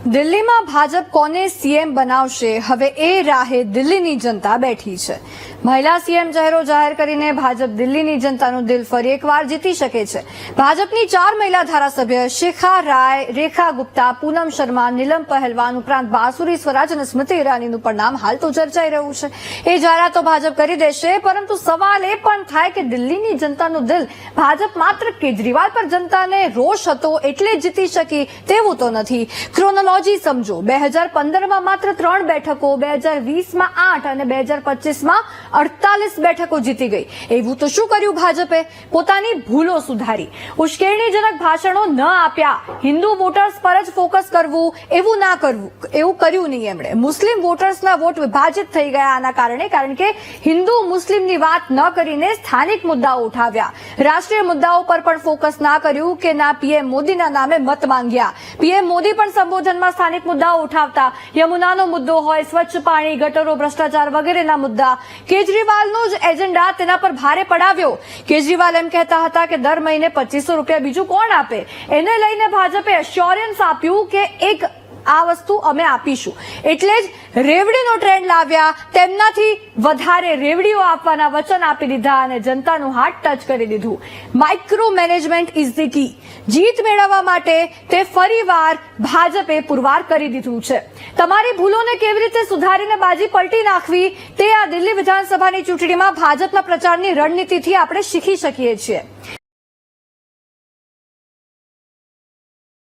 દિલ્હીમાં ભાજપ કોને સીએમ બનાવશે, હવે એ રાહે દિલ્હીની જનતા બેઠી છે। મહિલા સીએમ ચહેરો જાહેર કરીને ભાજપ દિલ્હીની જનતાનું દિલ ફરી એકવાર જીતી શકે છે। ભાજપની 4 મહિલા ધારાસભ્ય શિખા રાય, રેખા ગુપ્તા, પૂનમ શર્મા, નીલમ પહેલવાન ઉપરાંત બાસુરી સ્વરાજ અને સ્મૃતિ ઈરાનીનું પણ નામ હાલ તો ચર્ચાઈ રહ્યું છે। એ જાહેરાત તો ભાજપ કરી દેશે, પરંતુ સવાલ એ પણ થાય કે દિલ્હીની જનતાનું દિલ ભાજપ માત્ર કેજરીવાલ પર જનતાને રોષ હતો એટલે જ જીતી શકી તેવું તો નથી। ક્રોનોલોજી સમજો, 2015માં માત્ર 3 બેઠકો, 2020માં 8 અને 2025માં 48 બેઠકો જીતી ગઈ। એવું તો શું કર્યું ભાજપે? પોતાની ભૂલો સુધારી, ઉશ્કેરણીજનક ભાષણો ન આપ્યા, હિન્દુ વોટર્સ પર જ ફોકસ કરવું, એવું ના કરવું, એવું કર્યું નહીં એમણે। મુસ્લિમ વોટર્સના વોટ વિભાજિત થઈ ગયા આના કારણે, કારણ કે હિન્દુ મુસ્લિમની વાત ન કરીને સ્થાનિક મુદ્દાઓ ઉઠાવ્યા। રાષ્ટ્રીય મુદ્દાઓ પર પણ ફોકસ ના કર્યું કે ના પીએમ મોદીના નામે મત માંગ્યા। પીએમ મોદી પણ સંબોધનમાં સ્થાનિક મુદ્દાઓ ઉઠાવતા, યમુનાનો મુદ્દો હોય, સ્વચ્છ પાણી, ગટરો, ભ્રષ્ટાચાર વગેરેના મુદ્દા। કેજરીવાલનો જ એજન્ડા તેના પર ભારે પડાવ્યો। કેજરીવાલ એમ કહેતા હતા કે દર મહિને 2500 રૂપિયા બીજું કોણ આપે? એને લઈને ભાજપે એશ્યોરન્સ આપ્યું કે એક આ વસ્તુ અમે આપીશું, એટલે જ રેવડીનો ટ્રેન્ડ લાવ્યા, તેમનાથી વધારે રેવડીઓ આપવાના વચન આપી દીધા અને જનતાનું હાર્ટ ટચ કરી દીધું। Micro management is the key. જીત મેળવવા માટે તે ફરીવાર ભાજપે પુરવાર કરી દીધું છે। તમારી ભૂલોને કેવી રીતે સુધારીને બાજી પલટી નાખવી તે આ દિલ્હી વિધાનસભાની ચૂંટણીમાં ભાજપના પ્રચારની રણનીતિથી આપણે શીખી શકીએ છીએ।